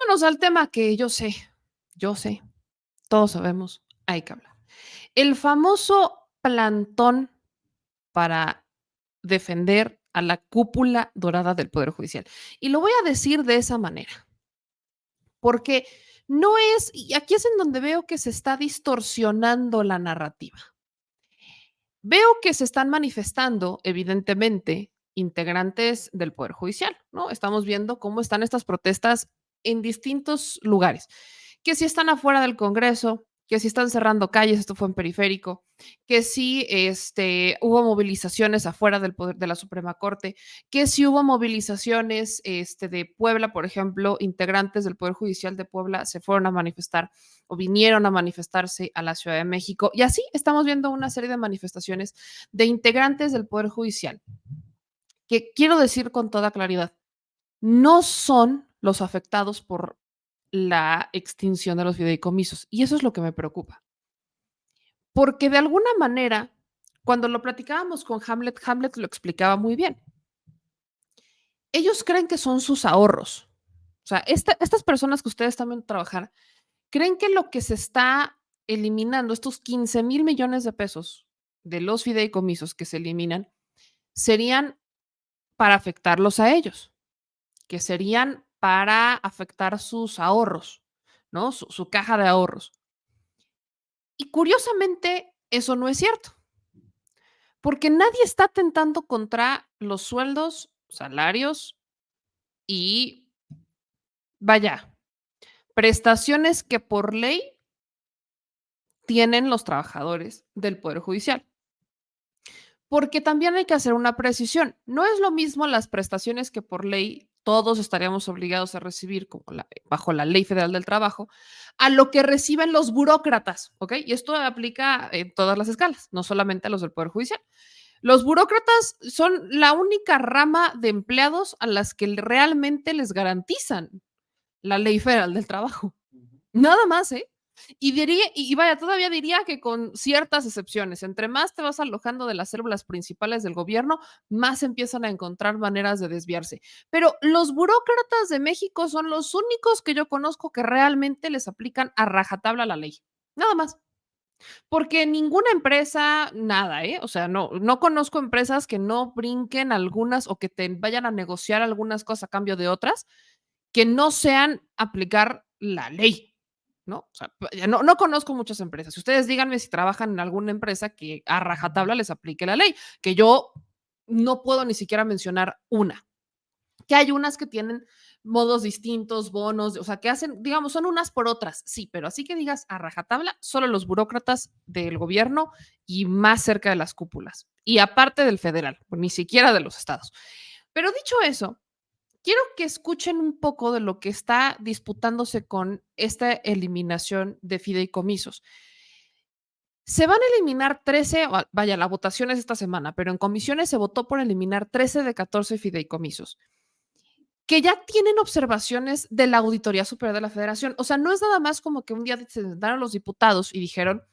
Vámonos al tema que yo sé, todos sabemos, hay que hablar. El famoso plantón para defender a la cúpula dorada del Poder Judicial. Y lo voy a decir de esa manera, porque no es, y aquí es en donde veo que se está distorsionando la narrativa. Veo que se están manifestando, evidentemente, integrantes del Poder Judicial, ¿no? Estamos viendo cómo están estas protestas en distintos lugares, que si están afuera del Congreso, que si están cerrando calles, esto fue en Periférico, que si hubo movilizaciones afuera del poder, de la Suprema Corte, que si hubo movilizaciones de Puebla, por ejemplo, integrantes del Poder Judicial de Puebla se fueron a manifestar o vinieron a manifestarse a la Ciudad de México. Y así estamos viendo una serie de manifestaciones de integrantes del Poder Judicial, que quiero decir con toda claridad, no son los afectados por la extinción de los fideicomisos. Y eso es lo que me preocupa. Porque de alguna manera, cuando lo platicábamos con Hamlet, Hamlet lo explicaba muy bien. Ellos creen que son sus ahorros. O sea, estas personas que ustedes están viendo trabajar, creen que lo que se está eliminando, estos 15,000 millones de pesos de los fideicomisos que se eliminan, serían para afectarlos a ellos, que serían para afectar sus ahorros, ¿no? Su caja de ahorros. Y curiosamente, eso no es cierto, porque nadie está atentando contra los sueldos, salarios y, vaya, prestaciones que por ley tienen los trabajadores del Poder Judicial. Porque también hay que hacer una precisión. No es lo mismo las prestaciones que por ley todos estaríamos obligados a recibir como bajo la Ley Federal del Trabajo, a lo que reciben los burócratas, ¿ok? Y esto aplica en todas las escalas, no solamente a los del Poder Judicial. Los burócratas son la única rama de empleados a las que realmente les garantizan la Ley Federal del Trabajo. Nada más, ¿eh? Y vaya, todavía diría que con ciertas excepciones, entre más te vas alojando de las células principales del gobierno, más empiezan a encontrar maneras de desviarse. Pero los burócratas de México son los únicos que yo conozco que realmente les aplican a rajatabla la ley. Nada más. Porque ninguna empresa, nada, ¿eh? O sea, no conozco empresas que no brinquen algunas o que te vayan a negociar algunas cosas a cambio de otras que no sean aplicar la ley, ¿no? O sea, no conozco muchas empresas. Ustedes díganme si trabajan en alguna empresa que a rajatabla les aplique la ley, que yo no puedo ni siquiera mencionar una. Que hay unas que tienen modos distintos, bonos, o sea, que hacen, digamos, son unas por otras, sí, pero así que digas a rajatabla, solo los burócratas del gobierno y más cerca de las cúpulas. Y aparte del federal, ni siquiera de los estados. Pero dicho eso, quiero que escuchen un poco de lo que está disputándose con esta eliminación de fideicomisos. Se van a eliminar 13, vaya, la votación es esta semana, pero en comisiones se votó por eliminar 13 de 14 fideicomisos que ya tienen observaciones de la Auditoría Superior de la Federación. O sea, no es nada más como que un día se sentaron los diputados y dijeron,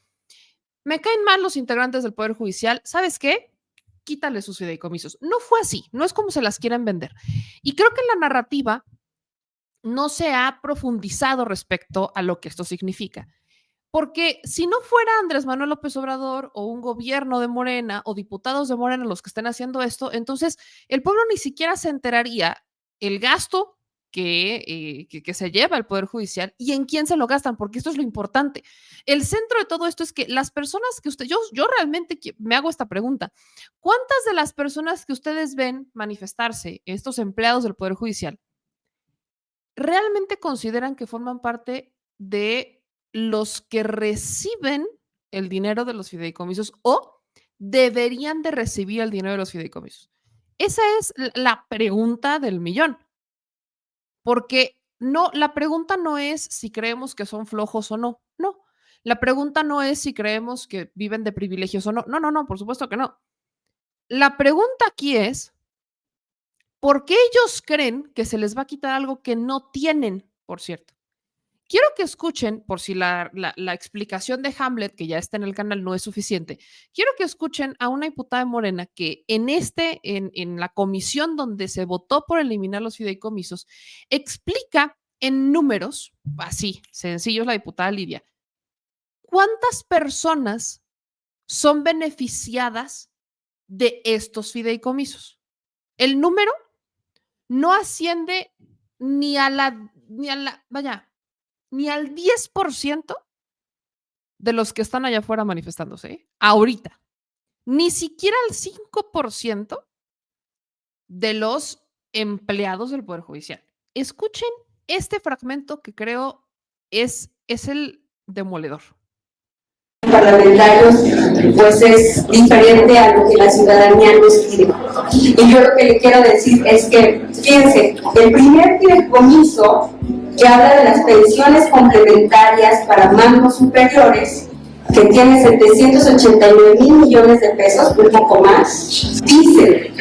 me caen mal los integrantes del Poder Judicial, ¿sabes qué? Quítale sus fideicomisos. No fue así, no es como se las quieren vender. Y creo que la narrativa no se ha profundizado respecto a lo que esto significa. Porque si no fuera Andrés Manuel López Obrador o un gobierno de Morena o diputados de Morena los que estén haciendo esto, entonces el pueblo ni siquiera se enteraría el gasto que se lleva el Poder Judicial y en quién se lo gastan, porque esto es lo importante. El centro de todo esto es que las personas que yo realmente me hago esta pregunta, ¿cuántas de las personas que ustedes ven manifestarse, estos empleados del Poder Judicial, realmente consideran que forman parte de los que reciben el dinero de los fideicomisos o deberían de recibir el dinero de los fideicomisos? Esa es la pregunta del millón, porque no, la pregunta no es si creemos que son flojos o no, no. La pregunta no es si creemos que viven de privilegios o no. No, no, no, por supuesto que no. La pregunta aquí es, ¿por qué ellos creen que se les va a quitar algo que no tienen, por cierto? Quiero que escuchen, por si la explicación de Hamlet, que ya está en el canal, no es suficiente, quiero que escuchen a una diputada de Morena que en la comisión donde se votó por eliminar los fideicomisos, explica En números, así, sencillos, la diputada Lidia, ¿cuántas personas son beneficiadas de estos fideicomisos? El número no asciende vaya, ni al 10% de los que están allá afuera manifestándose, ¿eh? Ahorita. Ni siquiera al 5% de los empleados del Poder Judicial. Escuchen este fragmento que creo es el demoledor. Parlamentarios, pues es diferente a lo que la ciudadanía nos pide. Y yo lo que le quiero decir es que, fíjense, el primer fideicomiso que habla de las pensiones complementarias para mandos superiores, que tiene 789,000 millones de pesos, un poco más, dice,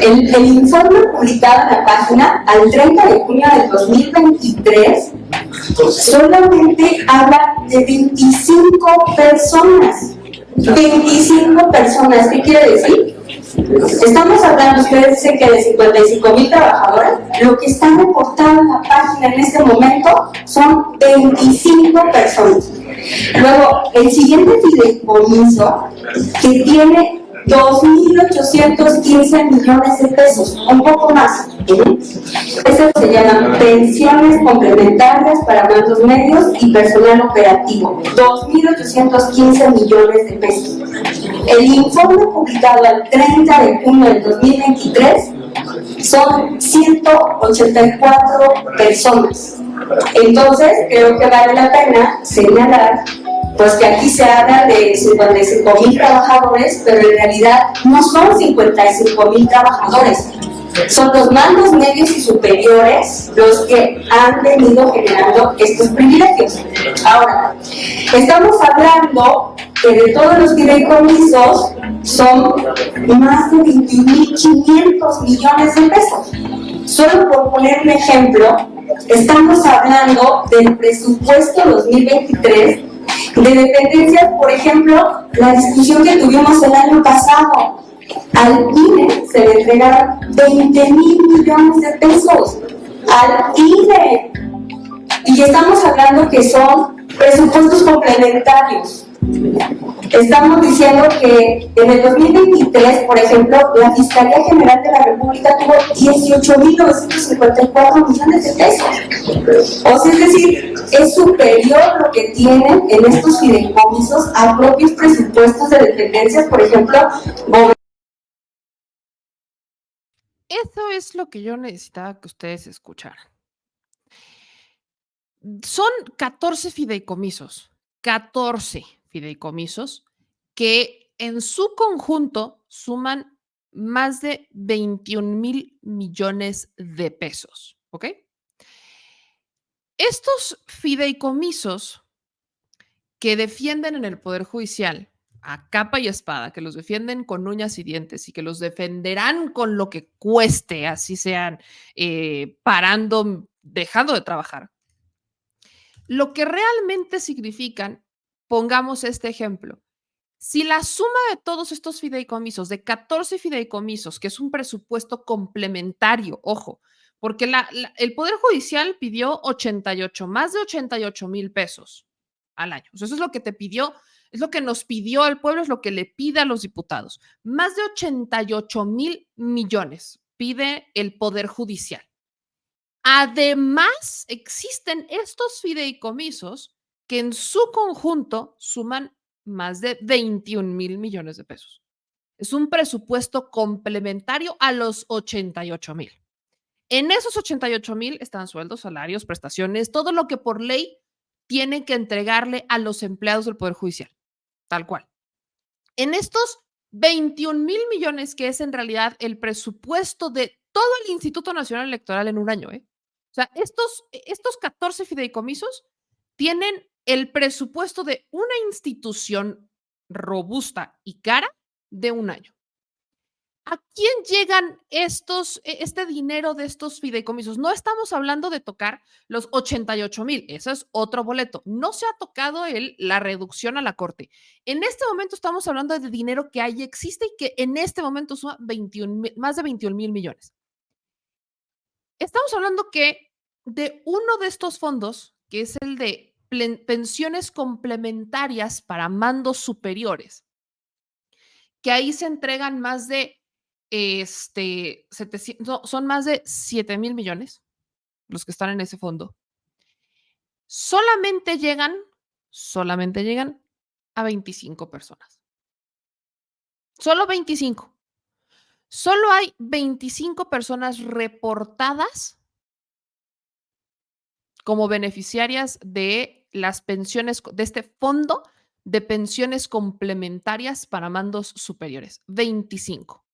el informe publicado en la página al 30 de junio del 2023 solamente habla de 25 personas. 25 personas, ¿qué quiere decir? Estamos hablando, ustedes dicen que de 55,000 trabajadores, lo que está reportado en la página en este momento son 25 personas. Luego, el siguiente fideicomiso, que tiene 2,815 millones de pesos, un poco más. Eso se llama pensiones complementarias para mandos medios y personal operativo. 2,815 millones de pesos. El informe publicado al 30 de junio del 2023 son 184 personas. Entonces, creo que vale la pena señalar pues que aquí se habla de 55,000 trabajadores, pero en realidad no son 55,000 trabajadores. Son los mandos medios y superiores los que han venido generando estos privilegios. Ahora, estamos hablando que de todos los fideicomisos son más de 21,500 millones de pesos. Solo por poner un ejemplo, estamos hablando del presupuesto 2023 de dependencias, por ejemplo, la discusión que tuvimos el año pasado. Al INE se le entregaron 20,000 millones de pesos. Al INE. Y estamos hablando que son presupuestos complementarios. Estamos diciendo que en el 2023, por ejemplo, la Fiscalía General de la República tuvo 18,954 millones de pesos. O sea, es decir, es superior lo que tienen en estos fideicomisos a propios presupuestos de dependencias, por ejemplo. Eso es lo que yo necesitaba que ustedes escucharan. Son 14 fideicomisos, 14 fideicomisos que en su conjunto suman más de 21,000 millones de pesos, ¿ok? Estos fideicomisos que defienden en el Poder Judicial a capa y espada, que los defienden con uñas y dientes y que los defenderán con lo que cueste, así sean parando, dejando de trabajar. Lo que realmente significan, pongamos este ejemplo, si la suma de todos estos fideicomisos, de 14 fideicomisos, que es un presupuesto complementario, ojo, porque el Poder Judicial pidió 88, más de 88,000 pesos al año. O sea, eso es lo que te pidió, es lo que nos pidió al pueblo, es lo que le pide a los diputados. Más de 88,000 millones pide el Poder Judicial. Además, existen estos fideicomisos que en su conjunto suman más de 21,000 millones de pesos. Es un presupuesto complementario a los 88,000. En esos 88,000 están sueldos, salarios, prestaciones, todo lo que por ley tienen que entregarle a los empleados del Poder Judicial, tal cual. En estos 21,000 millones, que es en realidad el presupuesto de todo el Instituto Nacional Electoral en un año, O sea, estos 14 fideicomisos tienen el presupuesto de una institución robusta y cara de un año. ¿A quién llegan este dinero de estos fideicomisos? No estamos hablando de tocar los 88,000, eso es otro boleto. No se ha tocado la reducción a la corte. En este momento estamos hablando de dinero que ahí existe y que en este momento suma más de 21,000 millones. Estamos hablando que de uno de estos fondos, que es el de pensiones complementarias para mandos superiores, que ahí se entregan más de 700, no, son más de 7,000 millones los que están en ese fondo. Solamente llegan, solamente llegan a 25 personas. Solo 25. Solo hay 25 personas reportadas como beneficiarias de las pensiones, de este fondo de pensiones complementarias para mandos superiores. 25.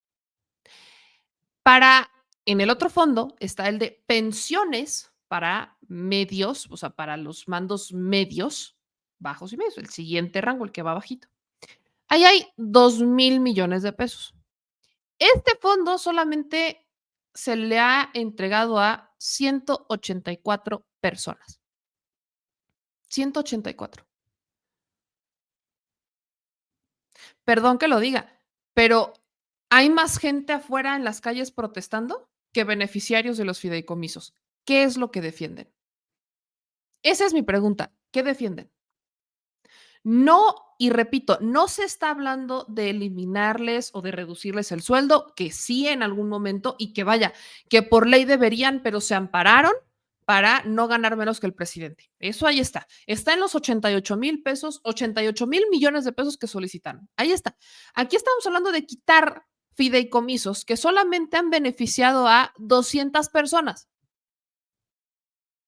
En el otro fondo está el de pensiones para medios, o sea, para los mandos medios, bajos y medios, el siguiente rango, el que va bajito. Ahí hay 2,000 millones de pesos. Este fondo solamente se le ha entregado a 184 personas. 184. Perdón que lo diga, pero hay más gente afuera en las calles protestando que beneficiarios de los fideicomisos. ¿Qué es lo que defienden? Esa es mi pregunta. ¿Qué defienden? No, y repito, no se está hablando de eliminarles o de reducirles el sueldo, que sí en algún momento y que vaya, que por ley deberían, pero se ampararon para no ganar menos que el presidente. Eso ahí está. Está en los 88,000 pesos, 88,000 millones de pesos que solicitaron. Ahí está. Aquí estamos hablando de quitar fideicomisos que solamente han beneficiado a 200 personas.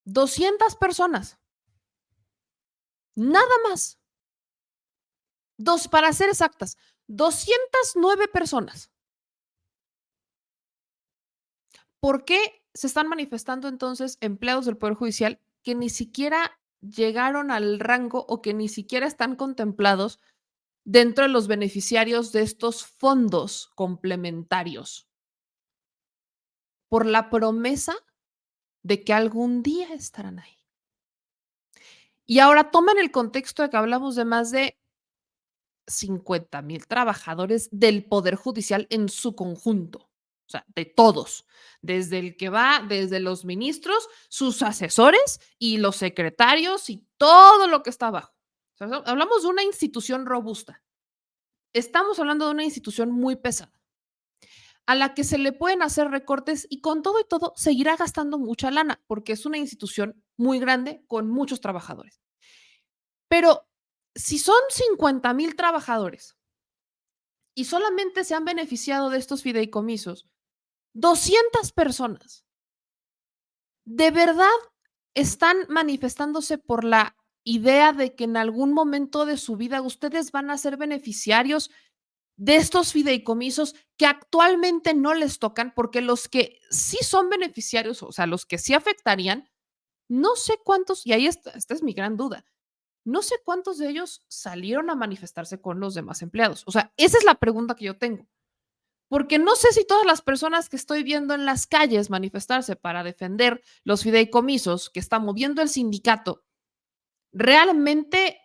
200 personas. Nada más. Para ser exactas, 209 personas. ¿Por qué se están manifestando entonces empleados del Poder Judicial que ni siquiera llegaron al rango o que ni siquiera están contemplados dentro de los beneficiarios de estos fondos complementarios? Por la promesa de que algún día estarán ahí. Y ahora tomen el contexto de que hablamos de más de 50,000 trabajadores del Poder Judicial en su conjunto. O sea, de todos, desde el que va, desde los ministros, sus asesores y los secretarios y todo lo que está abajo. O sea, hablamos de una institución robusta. Estamos hablando de una institución muy pesada, a la que se le pueden hacer recortes y con todo y todo seguirá gastando mucha lana, porque es una institución muy grande con muchos trabajadores. Pero si son 50,000 trabajadores y solamente se han beneficiado de estos fideicomisos 200 personas, ¿de verdad están manifestándose por la idea de que en algún momento de su vida ustedes van a ser beneficiarios de estos fideicomisos que actualmente no les tocan? Porque los que sí son beneficiarios, o sea, los que sí afectarían, no sé cuántos, y ahí está, esta es mi gran duda, no sé cuántos de ellos salieron a manifestarse con los demás empleados. O sea, esa es la pregunta que yo tengo. Porque no sé si todas las personas que estoy viendo en las calles manifestarse para defender los fideicomisos que está moviendo el sindicato realmente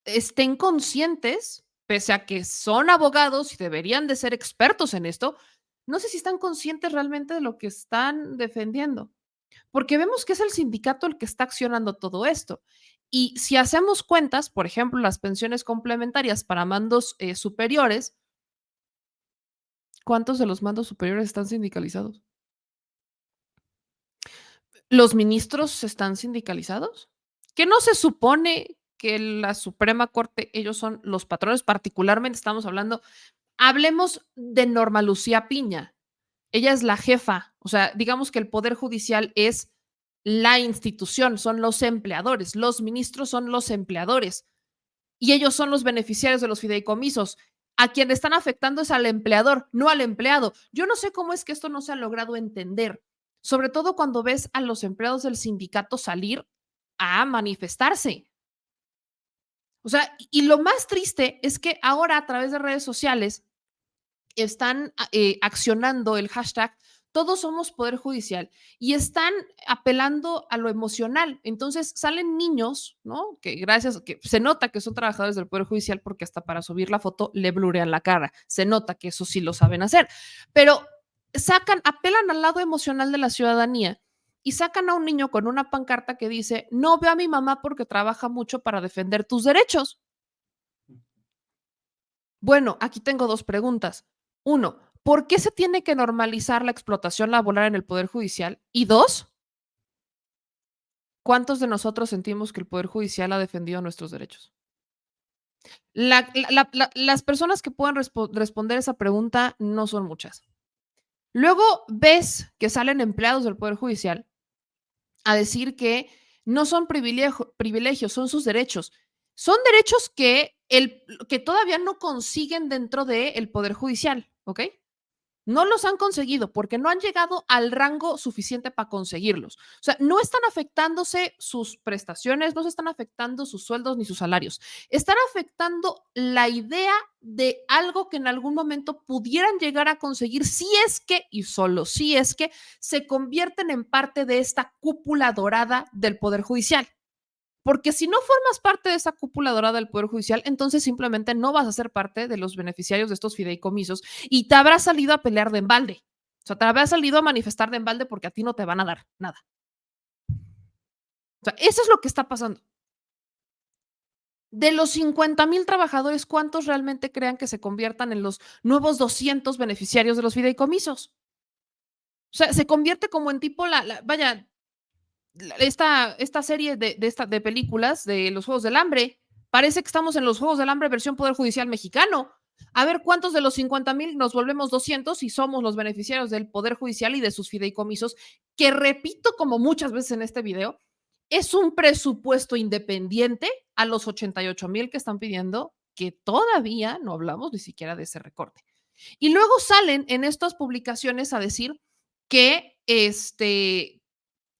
estén conscientes, pese a que son abogados y deberían de ser expertos en esto, no sé si están conscientes realmente de lo que están defendiendo, porque vemos que es el sindicato el que está accionando todo esto. Y si hacemos cuentas, por ejemplo, las pensiones complementarias para mandos superiores, ¿cuántos de los mandos superiores están sindicalizados? ¿Los ministros están sindicalizados? ¿Que no se supone que la Suprema Corte, ellos son los patrones? Particularmente estamos hablando, hablemos de Norma Lucía Piña. Ella es la jefa, o sea, digamos que el Poder Judicial es la institución, son los empleadores, los ministros son los empleadores y ellos son los beneficiarios de los fideicomisos. A quien están afectando es al empleador, no al empleado. Yo no sé cómo es que esto no se ha logrado entender, sobre todo cuando ves a los empleados del sindicato salir a manifestarse. O sea, y lo más triste es que ahora a través de redes sociales están accionando el hashtag Todos somos Poder Judicial y están apelando a lo emocional. Entonces salen niños, ¿no? Que se nota que son trabajadores del Poder Judicial porque hasta para subir la foto le blurean la cara. Se nota que eso sí lo saben hacer. Pero apelan al lado emocional de la ciudadanía y sacan a un niño con una pancarta que dice, no veo a mi mamá porque trabaja mucho para defender tus derechos. Bueno, aquí tengo dos preguntas. Uno, ¿por qué se tiene que normalizar la explotación laboral en el Poder Judicial? Y dos, ¿cuántos de nosotros sentimos que el Poder Judicial ha defendido nuestros derechos? Las personas que puedan responder esa pregunta no son muchas. Luego ves que salen empleados del Poder Judicial a decir que no son privilegios, son sus derechos. Son derechos que todavía no consiguen dentro del Poder Judicial, ¿ok? No los han conseguido porque no han llegado al rango suficiente para conseguirlos. O sea, no están afectándose sus prestaciones, no se están afectando sus sueldos ni sus salarios. Están afectando la idea de algo que en algún momento pudieran llegar a conseguir si es que, y solo si es que, se convierten en parte de esta cúpula dorada del Poder Judicial. Porque si no formas parte de esa cúpula dorada del Poder Judicial, entonces simplemente no vas a ser parte de los beneficiarios de estos fideicomisos y te habrás salido a pelear de embalde. O sea, te habrás salido a manifestar de embalde porque a ti no te van a dar nada. O sea, eso es lo que está pasando. De los 50,000 trabajadores, ¿cuántos realmente crean que se conviertan en los nuevos 200 beneficiarios de los fideicomisos? O sea, se convierte como en tipo vaya, esta serie de películas de los Juegos del Hambre. Parece que estamos en los Juegos del Hambre versión Poder Judicial mexicano. A ver cuántos de los 50,000 nos volvemos 200 y somos los beneficiarios del Poder Judicial y de sus fideicomisos, que repito como muchas veces en este video, es un presupuesto independiente a los 88,000 que están pidiendo, que todavía no hablamos ni siquiera de ese recorte. Y luego salen en estas publicaciones a decir que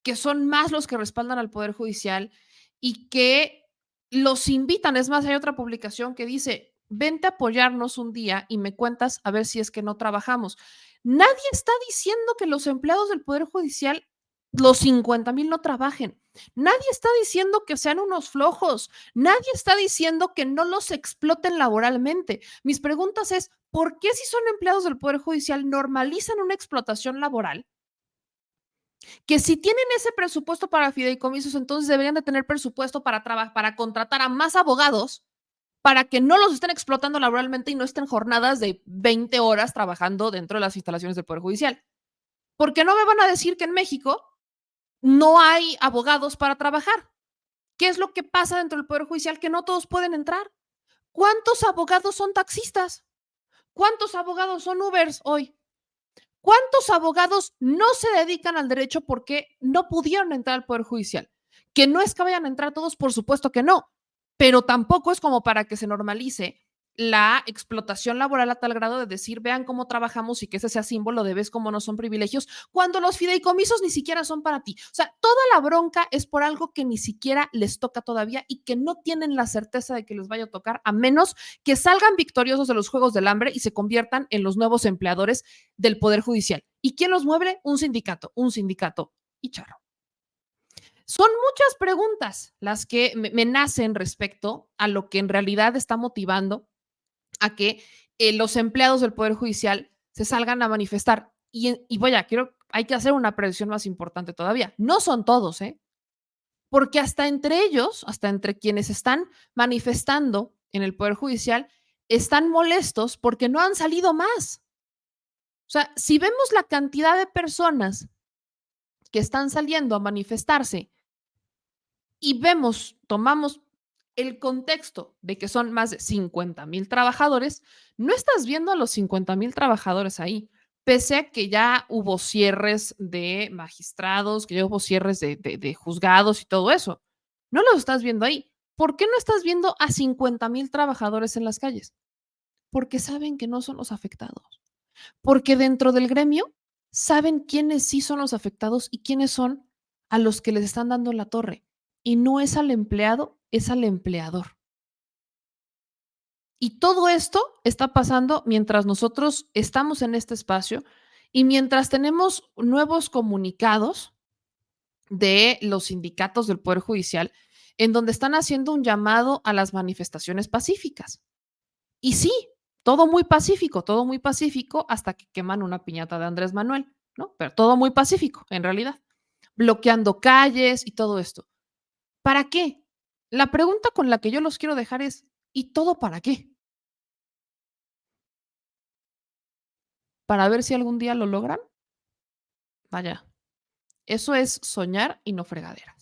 que son más los que respaldan al Poder Judicial y que los invitan. Es más, hay otra publicación que dice, vente a apoyarnos un día y me cuentas a ver si es que no trabajamos. Nadie está diciendo que los empleados del Poder Judicial, los 50,000 no trabajen. Nadie está diciendo que sean unos flojos. Nadie está diciendo que no los exploten laboralmente. Mis preguntas es, ¿por qué si son empleados del Poder Judicial normalizan una explotación laboral? Que si tienen ese presupuesto para fideicomisos, entonces deberían de tener presupuesto para contratar a más abogados para que no los estén explotando laboralmente y no estén jornadas de 20 horas trabajando dentro de las instalaciones del Poder Judicial. Porque no me van a decir que en México no hay abogados para trabajar. ¿Qué es lo que pasa dentro del Poder Judicial? Que no todos pueden entrar. ¿Cuántos abogados son taxistas? ¿Cuántos abogados son Ubers hoy? ¿Cuántos abogados no se dedican al derecho porque no pudieron entrar al Poder Judicial? Que no es que vayan a entrar todos, por supuesto que no, pero tampoco es como para que se normalice la explotación laboral a tal grado de decir, vean cómo trabajamos y que ese sea símbolo de ves cómo no son privilegios, cuando los fideicomisos ni siquiera son para ti. O sea, toda la bronca es por algo que ni siquiera les toca todavía y que no tienen la certeza de que les vaya a tocar, a menos que salgan victoriosos de los Juegos del Hambre y se conviertan en los nuevos empleadores del Poder Judicial. ¿Y quién los mueve? Un sindicato y charro. Son muchas preguntas las que me nacen respecto a lo que en realidad está motivando a que los empleados del Poder Judicial se salgan a manifestar. Y vaya, hay que hacer una precisión más importante todavía. No son todos, ¿eh? Porque hasta entre ellos, hasta entre quienes están manifestando en el Poder Judicial, están molestos porque no han salido más. O sea, si vemos la cantidad de personas que están saliendo a manifestarse y tomamos el contexto de que son más de 50,000 trabajadores, no estás viendo a los 50,000 trabajadores ahí, pese a que ya hubo cierres de magistrados, que ya hubo cierres de juzgados y todo eso. No los estás viendo ahí. ¿Por qué no estás viendo a 50,000 trabajadores en las calles? Porque saben que no son los afectados. Porque dentro del gremio saben quiénes sí son los afectados y quiénes son a los que les están dando la torre. Y no es al empleado, es al empleador. Y todo esto está pasando mientras nosotros estamos en este espacio y mientras tenemos nuevos comunicados de los sindicatos del Poder Judicial en donde están haciendo un llamado a las manifestaciones pacíficas. Y sí, todo muy pacífico hasta que queman una piñata de Andrés Manuel, ¿no? Pero todo muy pacífico, en realidad. bloqueando calles y todo esto. ¿Para qué? La pregunta con la que yo los quiero dejar es, ¿y todo para qué? ¿Para ver si algún día lo logran? Vaya, eso es soñar y no fregaderas.